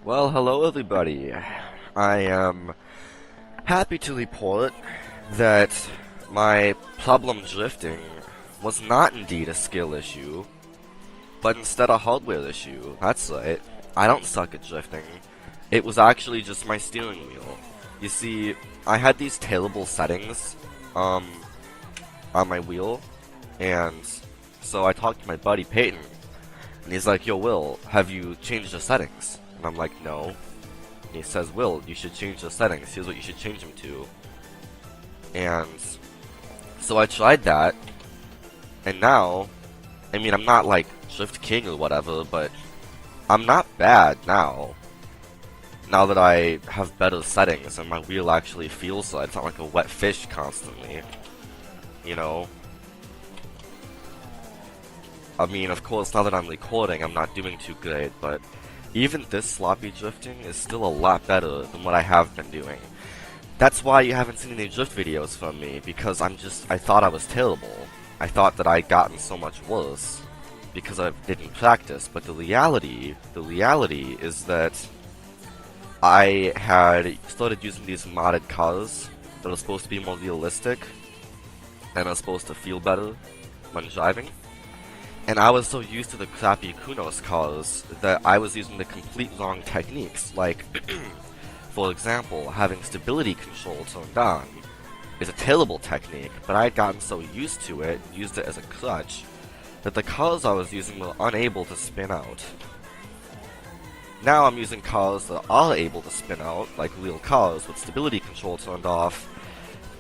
Well, hello everybody. I am happy to report that my problem drifting was not indeed a skill issue, but instead a hardware issue. That's right. I don't suck at drifting. It was actually just my steering wheel. You see, I had these terrible settings, on my wheel, and so I talked to my buddy Peyton, and he's like, "Yo, Will, have you changed the settings?" And I'm like, "No." And he says, "Will, you should change the settings. Here's what you should change them to." And so I tried that, and now, I mean, I'm not like Drift King or whatever, but I'm not bad now. Now that I have better settings and my wheel actually feels like it's not like a wet fish constantly. You know? I mean, of course, now that I'm recording, I'm not doing too great, but even this sloppy drifting is still a lot better than what I have been doing. That's why you haven't seen any drift videos from me, because I thought I was terrible. I thought that I'd gotten so much worse because I didn't practice, but the reality is that I had started using these modded cars that are supposed to be more realistic and are supposed to feel better when driving. And I was so used to the crappy Kunos cars that I was using the complete wrong techniques, like, for example, having stability control turned on is a terrible technique, but I had gotten so used to it, used it as a crutch, that the cars I was using were unable to spin out. Now I'm using cars that are able to spin out, like real cars with stability control turned off,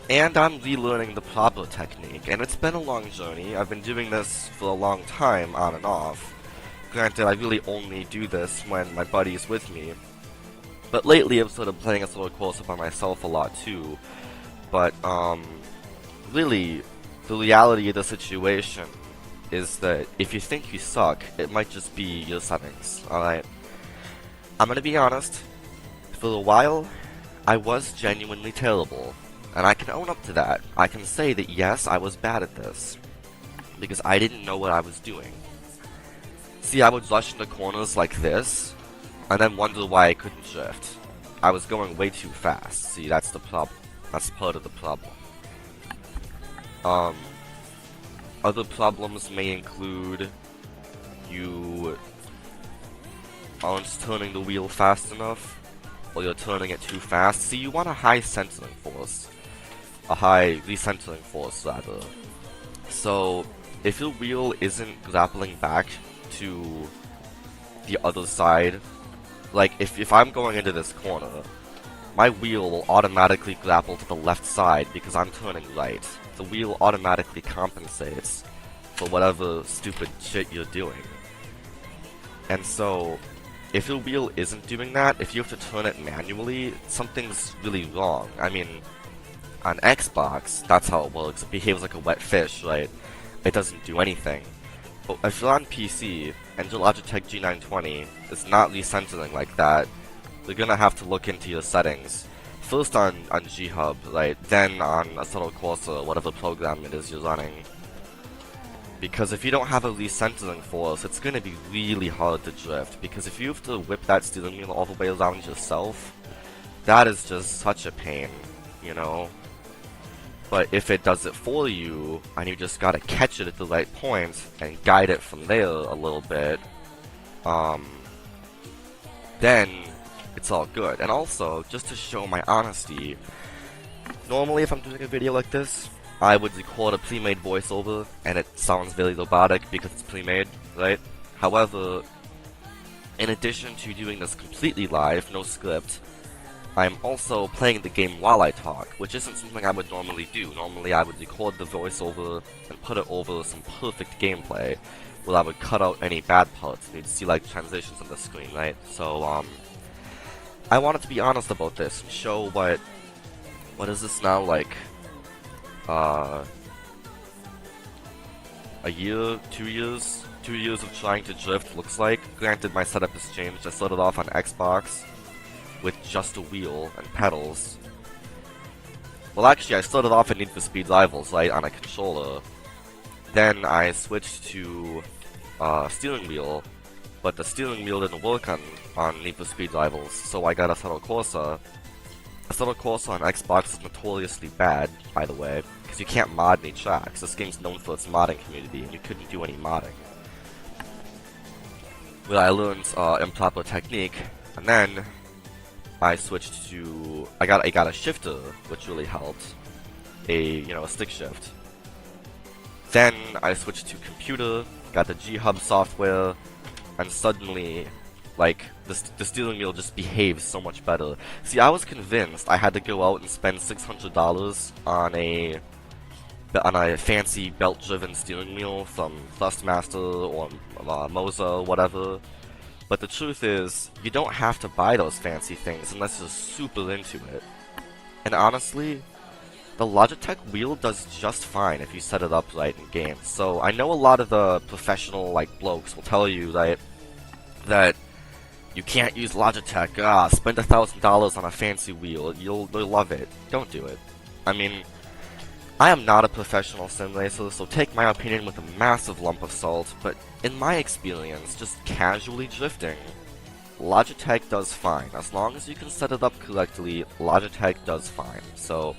and I'm relearning the proper technique, and it's been a long journey. I've been doing this for a long time, on and off. Granted, I really only do this when my buddy's with me, but lately I've started playing a roller coaster by myself a lot too. But, really, the reality of the situation is that if you think you suck, it might just be your settings, alright? I'm gonna be honest, for a while, I was genuinely terrible. And I can own up to that. I can say that yes, I was bad at this. Because I didn't know what I was doing. See, I would rush into corners like this, and then wonder why I couldn't drift. I was going way too fast. See, that's the problem. That's part of the problem. Other problems may include you aren't turning the wheel fast enough, or you're turning it too fast. See, you want a high centering force. A high recentering force, rather. So, if your wheel isn't grappling back to the other side, like, if I'm going into this corner, my wheel will automatically grapple to the left side because I'm turning right. The wheel automatically compensates for whatever stupid shit you're doing. And so, if your wheel isn't doing that, if you have to turn it manually, something's really wrong. I mean, on Xbox, that's how it works. It behaves like a wet fish, right? It doesn't do anything. But if you're on PC, and your Logitech G920 is not recentering like that, you're gonna have to look into your settings. First on G-Hub, right? Then on a subtle cursor, whatever program it is you're running. Because if you don't have a recentering force, it's gonna be really hard to drift. Because if you have to whip that steering wheel all the way around yourself, that is just such a pain, you know? But if it does it for you, and you just gotta catch it at the right point, and guide it from there a little bit, then it's all good. And also, just to show my honesty, normally if I'm doing a video like this, I would record a pre-made voiceover, and it sounds very robotic because it's pre-made, right? However, in addition to doing this completely live, no script, I'm also playing the game while I talk, which isn't something I would normally do. Normally I would record the voiceover and put it over some perfect gameplay, where I would cut out any bad parts, and you'd see like transitions on the screen, right? So, I wanted to be honest about this, and show what is this now, like, a year, 2 years? 2 years of trying to drift looks like. Granted, my setup has changed. I started off on Xbox with just a wheel and pedals. Well, actually, I started off in Need for Speed Rivals, right, on a controller. Then I switched to steering wheel, but the steering wheel didn't work on Need for Speed Rivals, so I got Assetto Corsa. Assetto Corsa on Xbox is notoriously bad, by the way, because you can't mod any tracks. This game's known for its modding community, and you couldn't do any modding. Well, I learned improper technique, and then I switched to I got a shifter, which really helped. A stick shift. Then I switched to computer, got the G-Hub software, and suddenly, like, the steering wheel just behaves so much better. See, I was convinced I had to go out and spend $600 on a fancy belt-driven steering wheel from Thrustmaster or Moza, whatever. But the truth is, you don't have to buy those fancy things unless you're super into it. And honestly, the Logitech wheel does just fine if you set it up right in games. So I know a lot of the professional blokes will tell you that you can't use Logitech. Spend $1,000 on a fancy wheel. You'll love it. Don't do it. I mean, I am not a professional sim racer, so take my opinion with a massive lump of salt, but in my experience, just casually drifting, Logitech does fine. As long as you can set it up correctly, Logitech does fine. So,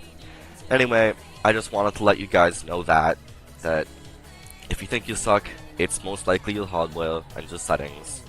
anyway, I just wanted to let you guys know that if you think you suck, it's most likely your hardware and just settings.